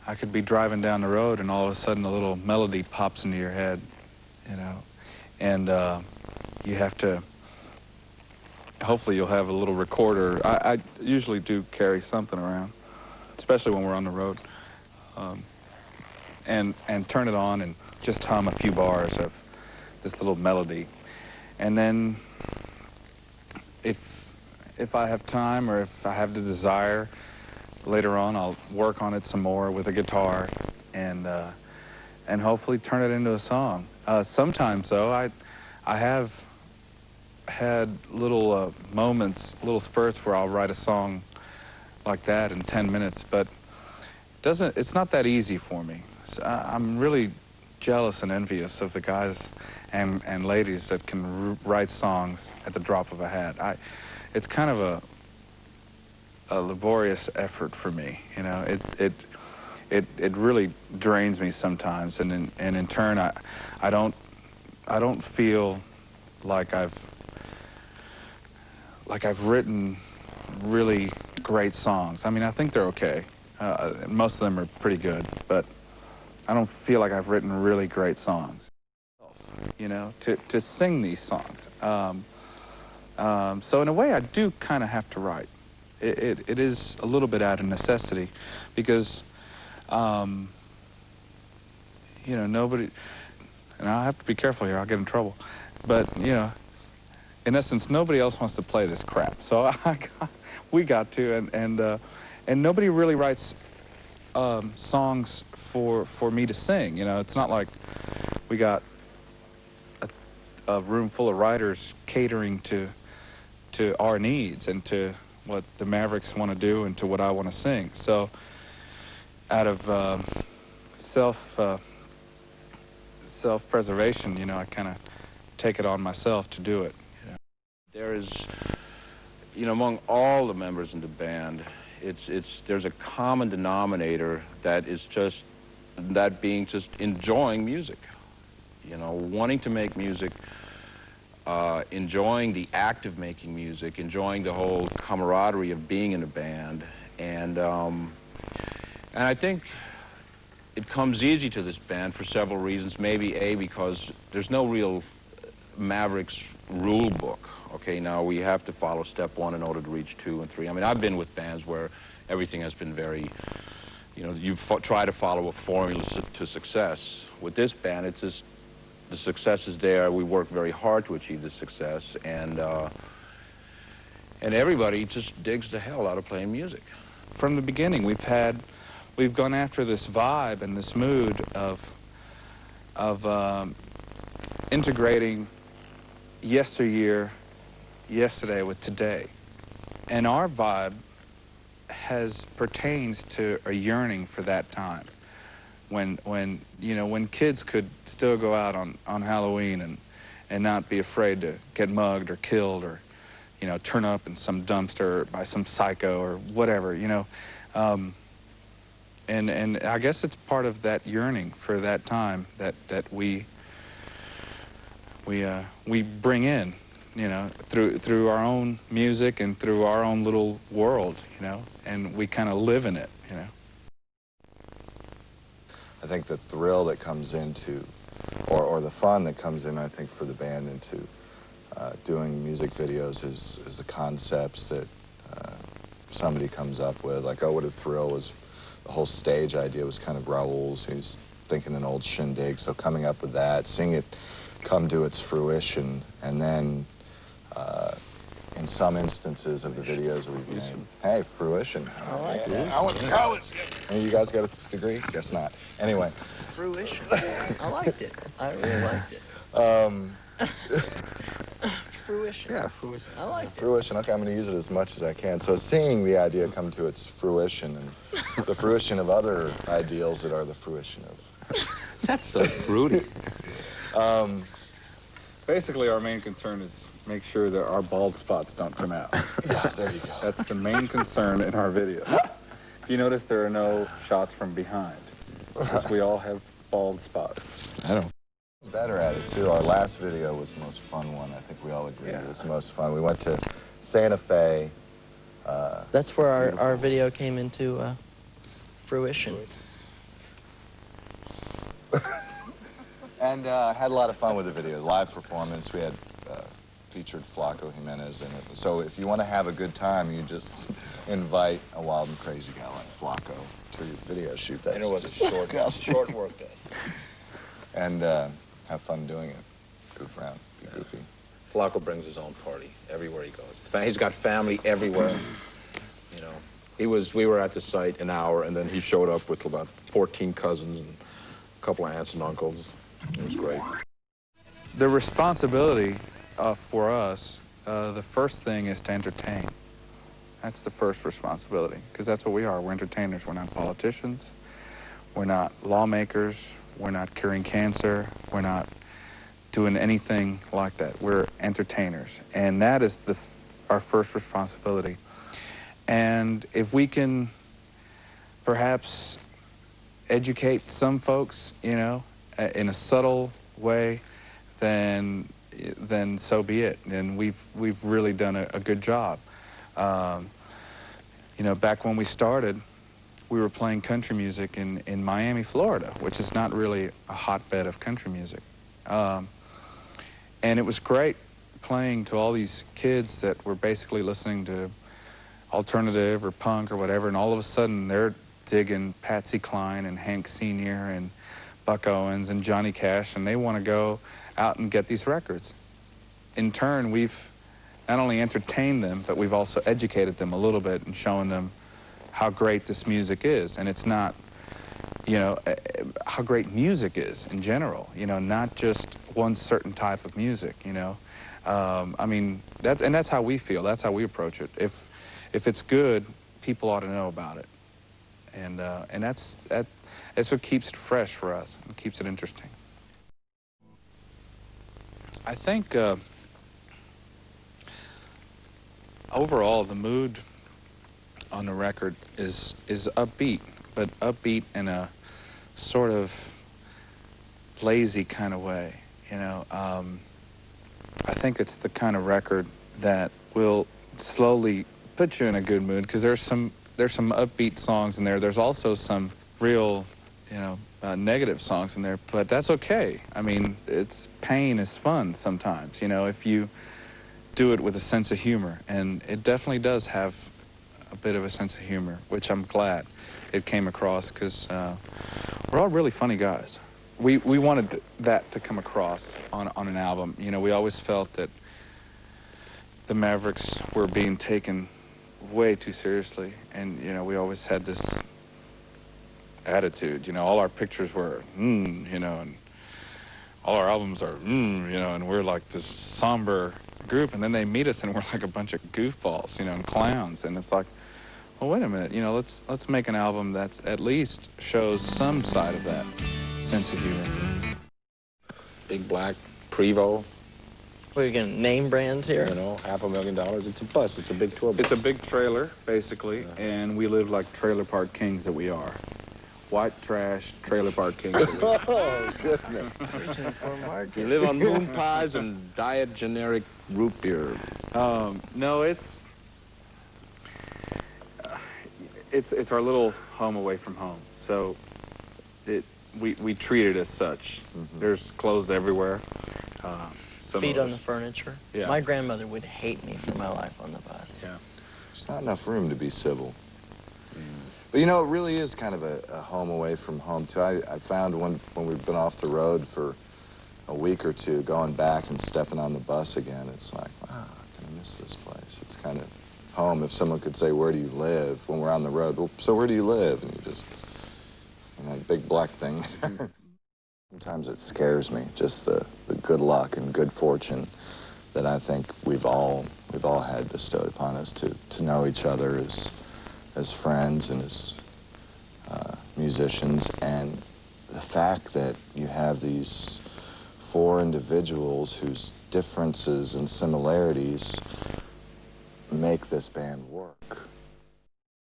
I could be driving down the road and all of a sudden a little melody pops into your head, you know, and you have to, hopefully you'll have a little recorder. I usually do carry something around, especially when we're on the road, and turn it on and just hum a few bars of this little melody. And then if I have time or if I have the desire, later on I'll work on it some more with a guitar and hopefully turn it into a song. Sometimes though, I have had little moments, little spurts where I'll write a song like that in 10 minutes, but it's not that easy for me. So I'm really jealous and envious of the guys and ladies that can write songs at the drop of a hat. It's kind of a laborious effort for me, you know. It really drains me sometimes, and in turn I don't feel like I've written really great songs. I mean, I think they're okay. Most of them are pretty good, but I don't feel like I've written really great songs, you know, to sing these songs. So in a way, I do kind of have to write. It is a little bit out of necessity, because, you know, nobody, and I have to be careful here, I'll get in trouble, but, you know, in essence, nobody else wants to play this crap. So we got to, and nobody really writes songs for me to sing. You know, it's not like we got a room full of writers catering to our needs and to what the Mavericks want to do and to what I want to sing. So out of self-preservation, you know, I kind of take it on myself to do it. You know? There is, you know, among all the members in the band, there's a common denominator that is just that being just enjoying music, you know, wanting to make music, enjoying the act of making music, enjoying the whole camaraderie of being in a band, and I think it comes easy to this band for several reasons. Maybe because there's no real Mavericks rule book. Okay, now we have to follow step 1 in order to reach 2 and 3. I mean, I've been with bands where everything has been very, you know, you try to follow a formula to success. With this band, it's just, the success is there. We work very hard to achieve the success, and everybody just digs the hell out of playing music. From the beginning, we've gone after this vibe and this mood of integrating yesteryear, yesterday with today. And our vibe pertains to a yearning for that time when you know, when kids could still go out on Halloween and not be afraid to get mugged or killed or, you know, turn up in some dumpster by some psycho or whatever, you know. And I guess it's part of that yearning for that time that we bring in, you know, through our own music and through our own little world, you know, and we kind of live in it, you know. I think the thrill that comes into, or the fun that comes in, I think, for the band into doing music videos is the concepts that somebody comes up with. Like, Oh, What a Thrill was, the whole stage idea was kind of Raoul's. He was thinking an old shindig, so coming up with that, seeing it come to its fruition, and then in some instances of the videos we've made, hey, fruition. I like it. I went to college. And you guys got a degree? Guess not. Anyway. Fruition. I liked it. I really liked it. Fruition. Yeah, fruition. I liked it. Fruition. Okay, I'm going to use it as much as I can. So seeing the idea come to its fruition and the fruition of other ideals that are the fruition of... That's so fruity. Basically, our main concern is make sure that our bald spots don't come out. Yeah, there you go. That's the main concern in our video. If you notice, there are no shots from behind, because we all have bald spots. I don't. Better at it, too. Our last video was the most fun one. I think we all agree. Yeah. It was the most fun. We went to Santa Fe. That's where our video came into fruition. And had a lot of fun with the video. Live performance, we had featured Flaco Jimenez in it. So if you want to have a good time, you just invite a wild and crazy guy like Flaco to your video shoot. That's And it was just a short work day. And have fun doing it. Goof around, be goofy. Flaco brings his own party everywhere he goes. He's got family everywhere, you know. We were at the site an hour, and then he showed up with about 14 cousins and a couple of aunts and uncles. It was great. The responsibility for us, the first thing is to entertain. That's the first responsibility, because that's what we are. We're entertainers. We're not politicians. We're not lawmakers. We're not curing cancer. We're not doing anything like that. We're entertainers, and that is our first responsibility. And if we can perhaps educate some folks, you know, in a subtle way, then so be it. And we've really done a good job. You know, back when we started, we were playing country music in Miami, Florida, which is not really a hotbed of country music. And it was great playing to all these kids that were basically listening to alternative or punk or whatever, and all of a sudden they're digging Patsy Cline and Hank Sr. and Buck Owens and Johnny Cash, and they want to go out and get these records. In turn, we've not only entertained them, but we've also educated them a little bit and shown them how great this music is. And it's not, you know, how great music is in general, you know, not just one certain type of music, you know. I mean, that's how we feel. That's how we approach it. If it's good, people ought to know about it. And that's what keeps it fresh for us and keeps it interesting. I think overall the mood on the record is upbeat, but upbeat in a sort of lazy kind of way, you know. I think it's the kind of record that will slowly put you in a good mood, because there's some upbeat songs in there. There's also some real, you know, negative songs in there, but that's okay. I mean, pain is fun sometimes, you know, if you do it with a sense of humor, and it definitely does have a bit of a sense of humor, which I'm glad it came across, because we're all really funny guys. We wanted that to come across on an album. You know, we always felt that the Mavericks were being taken way too seriously, and, you know, we always had this attitude, you know, all our pictures were, you know, and all our albums are, you know, and we're like this somber group, and then they meet us and we're like a bunch of goofballs, you know, and clowns, and it's like, well, wait a minute, you know, let's make an album that at least shows some side of that sense of humor. Big black Prevost, We're going to name brands here. you know, $500,000. It's a bus. It's a big tour bus. It's a big trailer, basically, and we live like trailer park kings that we are. White trash trailer park kings that we are. Oh, goodness. Reaching for a market. You live on moon pies and diet generic root beer. No, it's our little home away from home. So we treat it as such. Mm-hmm. There's clothes everywhere. Feet on the furniture. Yeah. My grandmother would hate me for my life on the bus. Yeah. There's not enough room to be civil. But, you know, it really is kind of a home away from home, too. I found when we've been off the road for a week or two, going back and stepping on the bus again, it's like, wow, I kind of miss this place. It's kind of home. If someone could say, where do you live, when we're on the road, well, so where do you live? And you just, and that big black thing. Sometimes it scares me, just the good luck and good fortune that I think we've all had bestowed upon us to know each other as friends and as musicians, and the fact that you have these four individuals whose differences and similarities make this band work.